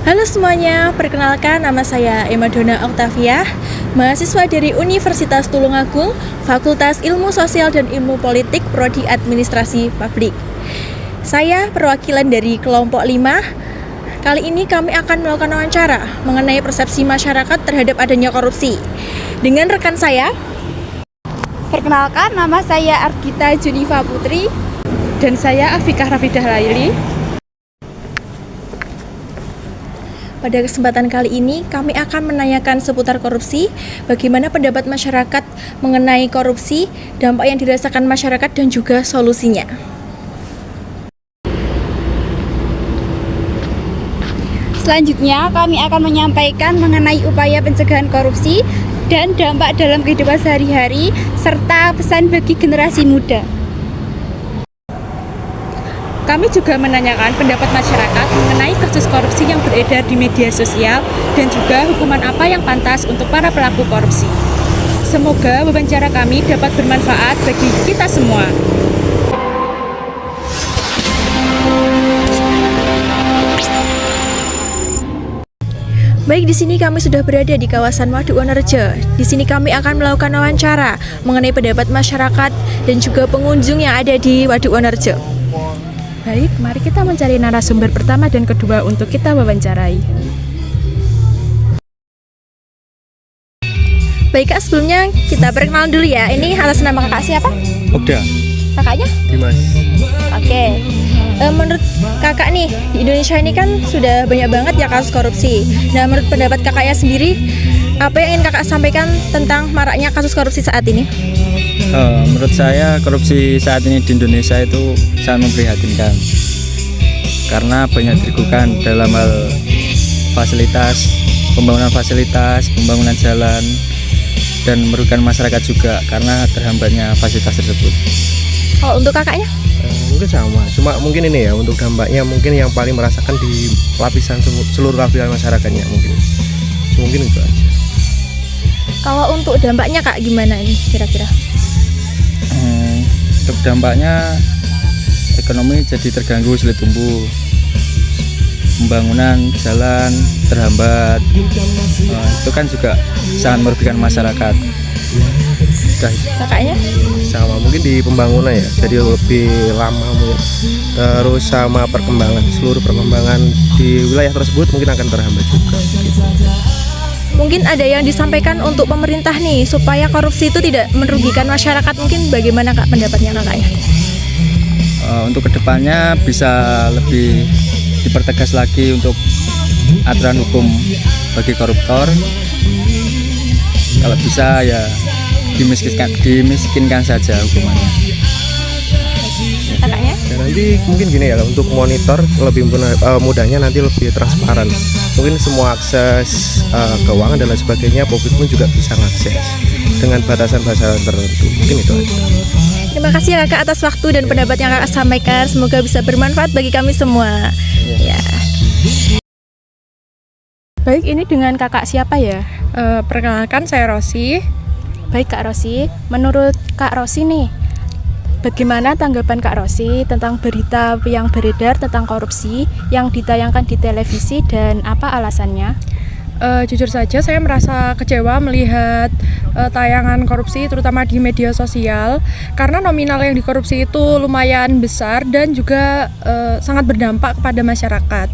Halo semuanya, perkenalkan nama saya Emma Dona Octavia, mahasiswa dari Universitas Tulungagung, Fakultas Ilmu Sosial dan Ilmu Politik, Prodi Administrasi Publik. Saya perwakilan dari kelompok 5. Kali ini kami akan melakukan wawancara mengenai persepsi masyarakat terhadap adanya korupsi. Dengan rekan saya, perkenalkan nama saya Argita Junifa Putri dan saya Afikah Rafidah Laili. Pada kesempatan kali ini, kami akan menanyakan seputar korupsi, bagaimana pendapat masyarakat mengenai korupsi, dampak yang dirasakan masyarakat, dan juga solusinya. Selanjutnya, kami akan menyampaikan mengenai upaya pencegahan korupsi dan dampak dalam kehidupan sehari-hari, serta pesan bagi generasi muda. Kami juga menanyakan pendapat masyarakat mengenai kasus korupsi yang beredar di media sosial dan juga hukuman apa yang pantas untuk para pelaku korupsi. Semoga wawancara kami dapat bermanfaat bagi kita semua. Baik, di sini kami sudah berada di kawasan Waduk Wonorejo. Di sini kami akan melakukan wawancara mengenai pendapat masyarakat dan juga pengunjung yang ada di Waduk Wonorejo. Baik, mari kita mencari narasumber pertama dan kedua untuk kita wawancarai. Baik Kak, sebelumnya kita perkenalan dulu ya. Ini atas nama kakak siapa? Ogda. Kakaknya? Dimas. Oke. Menurut kakak nih, di Indonesia ini kan sudah banyak banget ya kasus korupsi. Nah, menurut pendapat kakaknya sendiri, apa yang ingin kakak sampaikan tentang maraknya kasus korupsi saat ini? Menurut saya korupsi saat ini di Indonesia itu sangat memprihatinkan karena banyak diragukan dalam hal fasilitas, pembangunan jalan, dan merugikan masyarakat juga karena terhambatnya fasilitas tersebut. Kalau untuk kakaknya? Mungkin sama, cuma mungkin ini ya untuk dampaknya mungkin yang paling merasakan di seluruh lapisan masyarakatnya mungkin itu aja. Kalau untuk dampaknya Kak gimana ini kira-kira? Untuk dampaknya ekonomi jadi terganggu, sulit tumbuh, pembangunan jalan terhambat, itu kan juga sangat merugikan masyarakat. Kakaknya? Sama mungkin di pembangunan ya, jadi lebih lama mungkin. Terus sama seluruh perkembangan di wilayah tersebut mungkin akan terhambat juga. Mungkin ada yang disampaikan untuk pemerintah nih supaya korupsi itu tidak merugikan masyarakat. Mungkin bagaimana Kak pendapatnya kakaknya? Untuk kedepannya bisa lebih dipertegas lagi untuk aturan hukum bagi koruptor. Kalau bisa ya dimiskinkan saja hukumannya. Kakaknya? Dan nanti mungkin gini ya, untuk monitor lebih mudahnya nanti lebih transparan. Mungkin semua akses keuangan dan lain sebagainya publik pun juga bisa mengakses dengan batasan-batasan tertentu. Mungkin itu aja. Terima kasih ya Kakak atas waktu dan pendapat yang Kakak sampaikan. Semoga bisa bermanfaat bagi kami semua. Ya. Baik, ini dengan kakak siapa ya? Perkenalkan saya Rosi. Baik Kak Rosi, menurut Kak Rosi nih, bagaimana tanggapan Kak Rosi tentang berita yang beredar tentang korupsi yang ditayangkan di televisi dan apa alasannya? Jujur saja saya merasa kecewa melihat tayangan korupsi terutama di media sosial karena nominal yang dikorupsi itu lumayan besar dan juga sangat berdampak kepada masyarakat.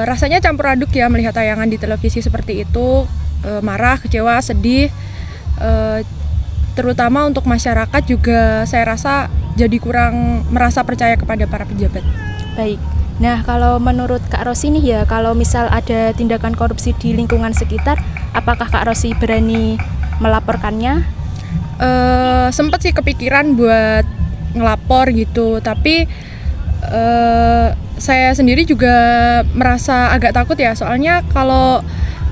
Rasanya campur aduk ya melihat tayangan di televisi seperti itu, marah, kecewa, sedih. Terutama untuk masyarakat juga saya rasa jadi kurang merasa percaya kepada para pejabat. Baik, nah kalau menurut Kak Rosi nih ya, kalau misal ada tindakan korupsi di lingkungan sekitar, apakah Kak Rosi berani melaporkannya? Sempet sih kepikiran buat ngelapor gitu, tapi saya sendiri juga merasa agak takut ya, soalnya kalau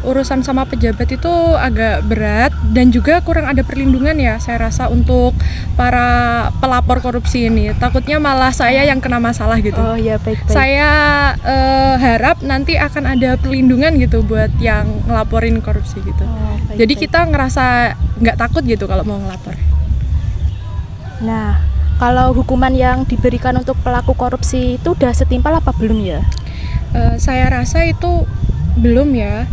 urusan sama pejabat itu agak berat dan juga kurang ada perlindungan ya saya rasa untuk para pelapor korupsi ini. Takutnya malah saya yang kena masalah gitu. Oh ya, baik. Saya harap nanti akan ada perlindungan gitu buat yang ngelaporin korupsi gitu. Jadi kita ngerasa nggak takut gitu kalau mau ngelapor. Nah, kalau hukuman yang diberikan untuk pelaku korupsi itu udah setimpal apa belum ya? Saya rasa itu belum ya.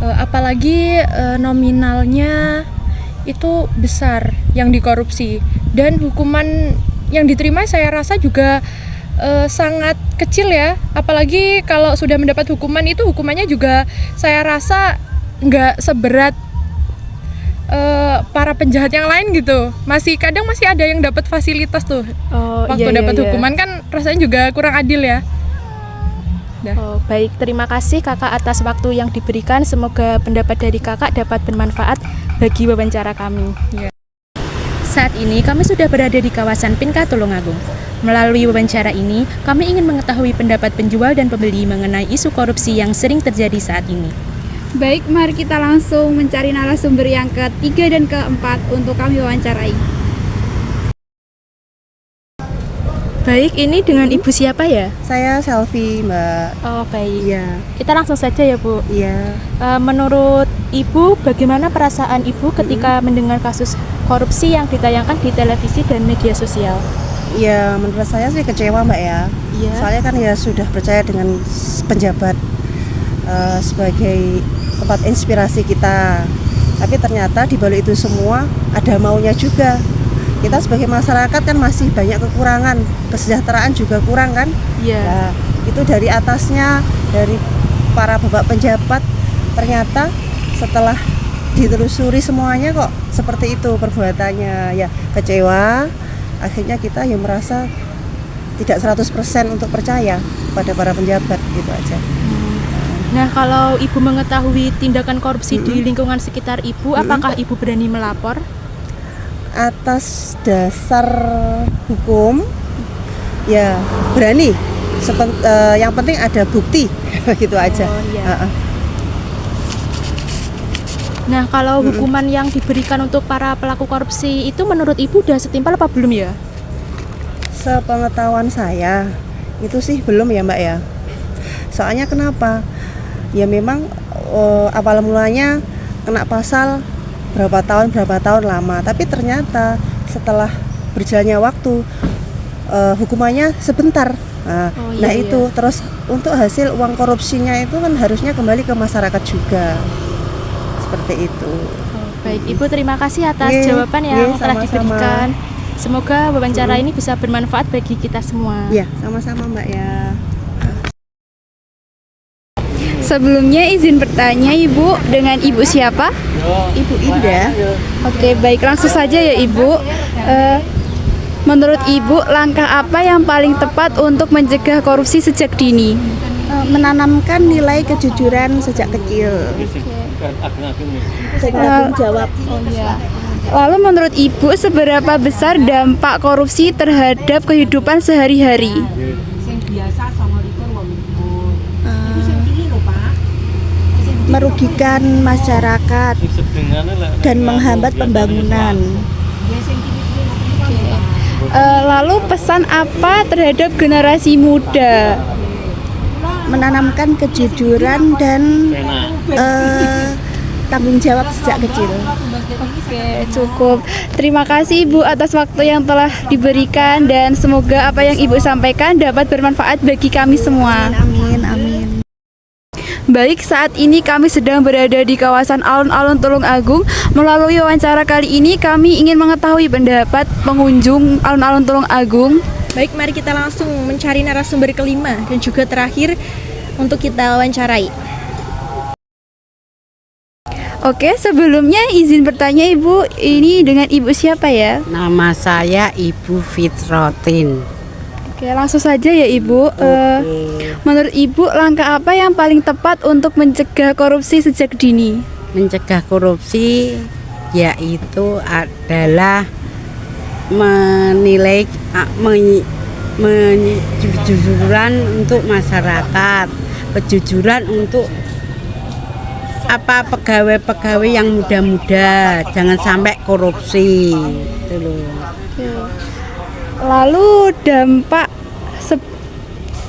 Apalagi nominalnya itu besar yang dikorupsi, dan hukuman yang diterima saya rasa juga sangat kecil ya. Apalagi kalau sudah mendapat hukuman itu hukumannya juga saya rasa nggak seberat para penjahat yang lain gitu. Kadang masih ada yang dapat fasilitas tuh. Waktu dapat hukuman kan rasanya juga kurang adil ya. Oh, baik, terima kasih Kakak atas waktu yang diberikan. Semoga pendapat dari Kakak dapat bermanfaat bagi wawancara kami. Saat ini kami sudah berada di kawasan Pinka Tulungagung. Melalui wawancara ini, kami ingin mengetahui pendapat penjual dan pembeli mengenai isu korupsi yang sering terjadi saat ini. Baik, mari kita langsung mencari narasumber yang ketiga dan keempat untuk kami wawancarai. Baik, ini dengan Ibu siapa ya? Saya Selfie, Mbak. Oh, baik. Iya. Kita langsung saja ya, Bu. Iya. Menurut Ibu, bagaimana perasaan Ibu ketika mendengar kasus korupsi yang ditayangkan di televisi dan media sosial? Ya, menurut saya sih kecewa, Mbak ya. Iya. Soalnya kan ya sudah percaya dengan penjabat sebagai tempat inspirasi kita. Tapi ternyata di balik itu semua ada maunya juga. Kita sebagai masyarakat kan masih banyak kekurangan, kesejahteraan juga kurang kan? Iya. Nah, itu dari atasnya, dari para bapak penjabat, ternyata setelah ditelusuri semuanya kok seperti itu perbuatannya. Ya kecewa, akhirnya kita yang merasa tidak 100% untuk percaya pada para penjabat, gitu aja. Nah, kalau Ibu mengetahui tindakan korupsi di lingkungan sekitar Ibu, apakah Ibu berani melapor? Atas dasar hukum ya berani, yang penting ada bukti gitu aja. Iya. Nah, kalau hukuman yang diberikan untuk para pelaku korupsi itu menurut Ibu udah setimpal apa belum ya? Sepengetahuan saya itu sih belum ya, Mbak ya. Soalnya kenapa? Ya memang awal mulanya kena pasal berapa tahun lama, tapi ternyata setelah berjalannya waktu hukumannya sebentar. Nah itu terus untuk hasil uang korupsinya itu kan harusnya kembali ke masyarakat juga, seperti itu. Baik, Ibu terima kasih atas jawaban yang telah diberikan. Semoga wawancara ini bisa bermanfaat bagi kita semua. Iya, sama-sama Mbak ya. Sebelumnya izin bertanya Ibu, dengan Ibu siapa? Ibu Indah. Oke, baik, langsung saja ya Ibu. Menurut Ibu, langkah apa yang paling tepat untuk mencegah korupsi sejak dini? Menanamkan nilai kejujuran sejak kecil. Tanggung jawab. Lalu menurut Ibu, seberapa besar dampak korupsi terhadap kehidupan sehari-hari? Merugikan masyarakat dan menghambat pembangunan. Lalu pesan apa terhadap generasi muda? Menanamkan kejujuran dan tanggung jawab sejak kecil. Oke, cukup. Terima kasih Ibu atas waktu yang telah diberikan, dan semoga apa yang Ibu sampaikan dapat bermanfaat bagi kami semua. Amin, amin. Baik, saat ini kami sedang berada di kawasan Alun-Alun Tulungagung. Melalui wawancara kali ini kami ingin mengetahui pendapat pengunjung Alun-Alun Tulungagung. Baik, mari kita langsung mencari narasumber kelima dan juga terakhir untuk kita wawancarai. Oke, sebelumnya izin bertanya Ibu, ini dengan Ibu siapa ya? Nama saya Ibu Fitrotin. Oke, langsung saja ya Ibu. Menurut Ibu, langkah apa yang paling tepat untuk mencegah korupsi sejak dini? Mencegah korupsi yaitu adalah menilai kejujuran untuk masyarakat, kejujuran untuk pegawai-pegawai yang muda-muda, jangan sampai korupsi gitu loh.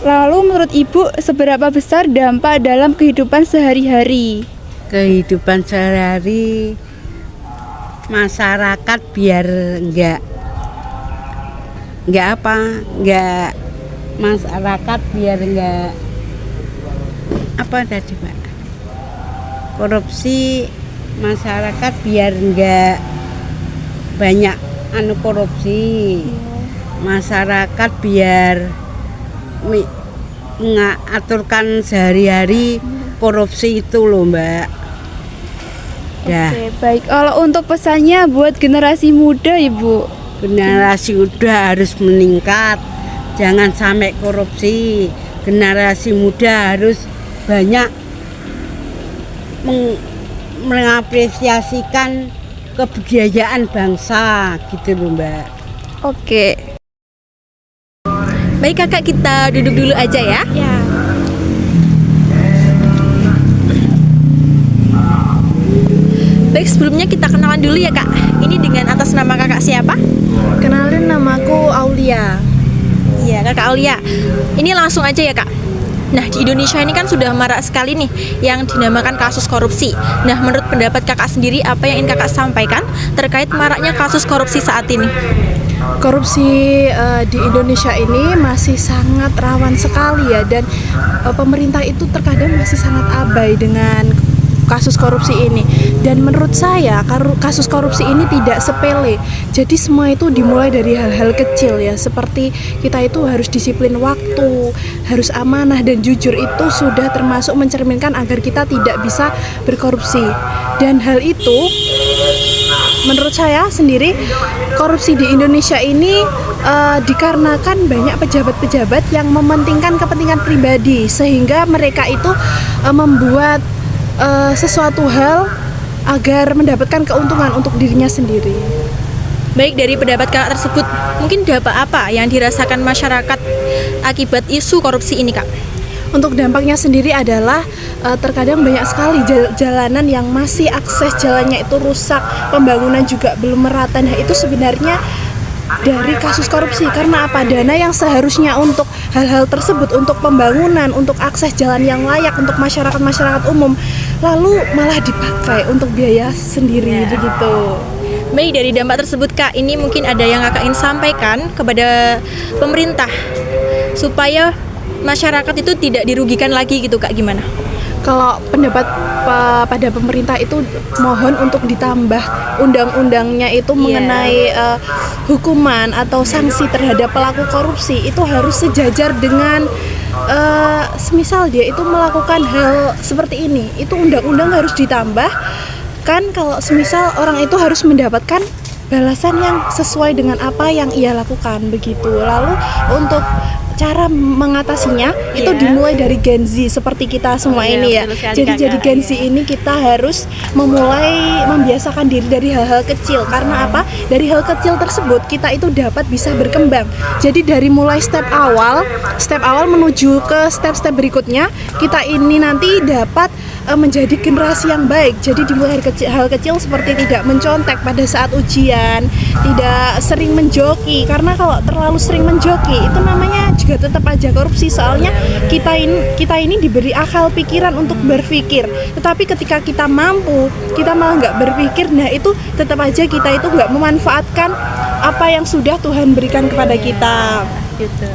Lalu menurut Ibu, seberapa besar dampak dalam kehidupan sehari-hari? Kehidupan sehari-hari masyarakat biar masyarakat biar enggak apa tadi Pak? korupsi masyarakat biar enggak banyak korupsi. Masyarakat biar mengaturkan sehari-hari korupsi itu loh, Mbak. Ya, Oke, baik. Kalau untuk pesannya buat generasi muda, Ibu. generasi muda harus meningkat. Jangan sampai korupsi. Generasi muda harus banyak mengapresiasikan kebudayaan bangsa gitu loh, Mbak. Oke. Baik kakak, kita duduk dulu aja ya. Ya. Baik, sebelumnya kita kenalan dulu ya kak. Ini dengan atas nama kakak siapa? Kenalin, namaku Aulia. Iya, kakak Aulia. Ini langsung aja ya kak. Nah, di Indonesia ini kan sudah marak sekali nih yang dinamakan kasus korupsi. Nah, menurut pendapat kakak sendiri, apa yang ingin kakak sampaikan terkait maraknya kasus korupsi saat ini? Korupsi di Indonesia ini masih sangat rawan sekali ya, dan pemerintah itu terkadang masih sangat abai dengan kasus korupsi ini. Dan menurut saya kasus korupsi ini tidak sepele. Jadi semua itu dimulai dari hal-hal kecil ya, seperti kita itu harus disiplin waktu, harus amanah dan jujur, itu sudah termasuk mencerminkan agar kita tidak bisa berkorupsi. Dan hal itu menurut saya sendiri, korupsi di Indonesia ini dikarenakan banyak pejabat-pejabat yang mementingkan kepentingan pribadi, sehingga mereka itu membuat sesuatu hal agar mendapatkan keuntungan untuk dirinya sendiri. Baik, dari pendapat kakak tersebut, mungkin dampak apa yang dirasakan masyarakat akibat isu korupsi ini kak? Untuk dampaknya sendiri adalah terkadang banyak sekali jalanan yang masih akses jalannya itu rusak, pembangunan juga belum merata. Nah, itu sebenarnya dari kasus korupsi. Karena apa? Dana yang seharusnya untuk hal-hal tersebut, untuk pembangunan, untuk akses jalan yang layak untuk masyarakat umum, lalu malah dipakai untuk biaya sendiri begitu. Baik, dari dampak tersebut kak, ini mungkin ada yang kakak ingin sampaikan kepada pemerintah supaya masyarakat itu tidak dirugikan lagi gitu kak, gimana? Kalau pendapat pada pemerintah itu mohon untuk ditambah undang-undangnya itu mengenai hukuman atau sanksi terhadap pelaku korupsi itu harus sejajar dengan semisal dia itu melakukan hal seperti ini, itu undang-undang harus ditambah kan. Kalau semisal orang itu harus mendapatkan balasan yang sesuai dengan apa yang ia lakukan begitu. Lalu untuk cara mengatasinya itu dimulai dari Gen Z seperti kita semua ini ya. Jadi Gen Z ini kita harus memulai membiasakan diri dari hal-hal kecil. Karena apa? Dari hal kecil tersebut kita itu dapat bisa berkembang. Jadi dari mulai step awal menuju ke step-step berikutnya, kita ini nanti dapat menjadi generasi yang baik. Jadi dimulai dari hal kecil seperti tidak mencontek pada saat ujian, tidak sering menjoki, karena kalau terlalu sering menjoki itu namanya juga tetap aja korupsi. Soalnya kita ini diberi akal pikiran untuk berpikir, tetapi ketika kita mampu kita malah nggak berpikir, nah itu tetap aja kita itu nggak memanfaatkan apa yang sudah Tuhan berikan kepada kita.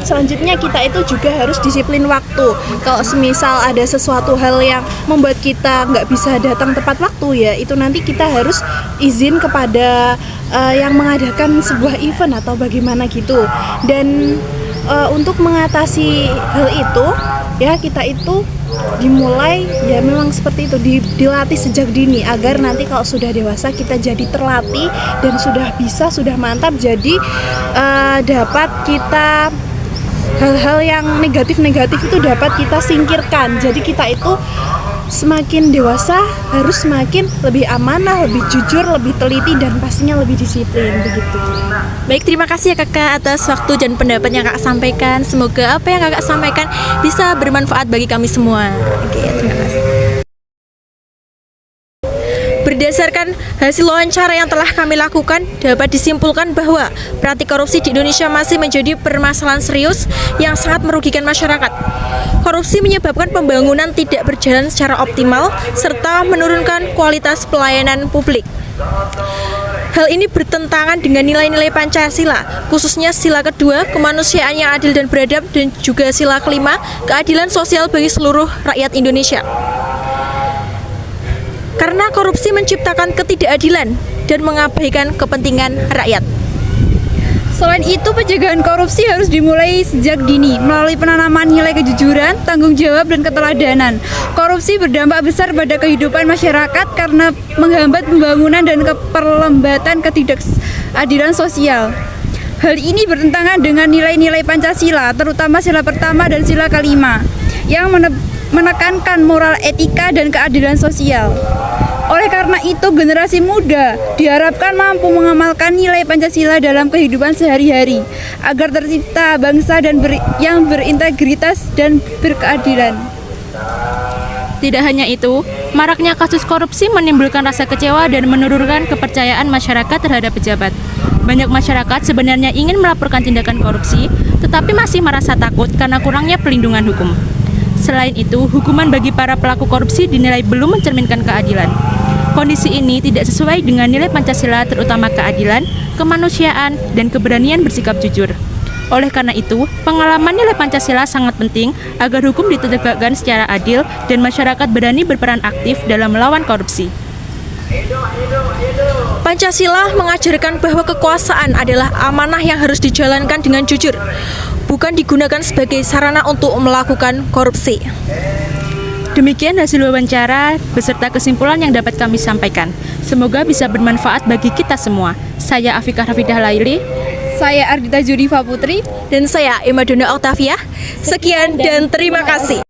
Selanjutnya kita itu juga harus disiplin waktu. Kalau semisal ada sesuatu hal yang membuat kita nggak bisa datang tepat waktu ya, itu nanti kita harus izin kepada yang mengadakan sebuah event atau bagaimana gitu. Dan untuk mengatasi hal itu ya, kita itu dimulai ya memang seperti itu, dilatih sejak dini agar nanti kalau sudah dewasa kita jadi terlatih dan sudah mantap, jadi dapat kita hal-hal yang negatif itu dapat kita singkirkan. Jadi kita itu semakin dewasa harus semakin lebih amanah, lebih jujur, lebih teliti, dan pastinya lebih disiplin begitu. Baik, terima kasih ya kakak atas waktu dan pendapat yang kakak sampaikan. Semoga apa yang kakak sampaikan bisa bermanfaat bagi kami semua. Oke, terima kasih. Berdasarkan hasil wawancara yang telah kami lakukan, dapat disimpulkan bahwa praktik korupsi di Indonesia masih menjadi permasalahan serius yang sangat merugikan masyarakat. Korupsi menyebabkan pembangunan tidak berjalan secara optimal serta menurunkan kualitas pelayanan publik. Hal ini bertentangan dengan nilai-nilai Pancasila, khususnya sila kedua, kemanusiaan yang adil dan beradab, dan juga sila kelima, keadilan sosial bagi seluruh rakyat Indonesia. karena korupsi menciptakan ketidakadilan dan mengabaikan kepentingan rakyat. Selain itu, pencegahan korupsi harus dimulai sejak dini melalui penanaman nilai kejujuran, tanggung jawab, dan keteladanan. Korupsi berdampak besar pada kehidupan masyarakat karena menghambat pembangunan dan keperlambatan ketidakadilan sosial. Hal ini bertentangan dengan nilai-nilai Pancasila, terutama sila pertama dan sila kelima, yang menekankan moral, etika, dan keadilan sosial. Oleh karena itu, generasi muda diharapkan mampu mengamalkan nilai Pancasila dalam kehidupan sehari-hari agar tercipta bangsa yang berintegritas dan berkeadilan. Tidak hanya itu, maraknya kasus korupsi menimbulkan rasa kecewa dan menurunkan kepercayaan masyarakat terhadap pejabat. Banyak masyarakat sebenarnya ingin melaporkan tindakan korupsi, tetapi masih merasa takut karena kurangnya perlindungan hukum. Selain itu, hukuman bagi para pelaku korupsi dinilai belum mencerminkan keadilan. Kondisi ini tidak sesuai dengan nilai Pancasila, terutama keadilan, kemanusiaan, dan keberanian bersikap jujur. Oleh karena itu, pengalaman nilai Pancasila sangat penting agar hukum ditegakkan secara adil dan masyarakat berani berperan aktif dalam melawan korupsi. Pancasila mengajarkan bahwa kekuasaan adalah amanah yang harus dijalankan dengan jujur, bukan digunakan sebagai sarana untuk melakukan korupsi. Demikian hasil wawancara beserta kesimpulan yang dapat kami sampaikan. Semoga bisa bermanfaat bagi kita semua. Saya Afikah Rafidah Laili. Saya Ardita Jurifa Putri. Dan saya Emadona Octavia. Sekian dan terima kasih.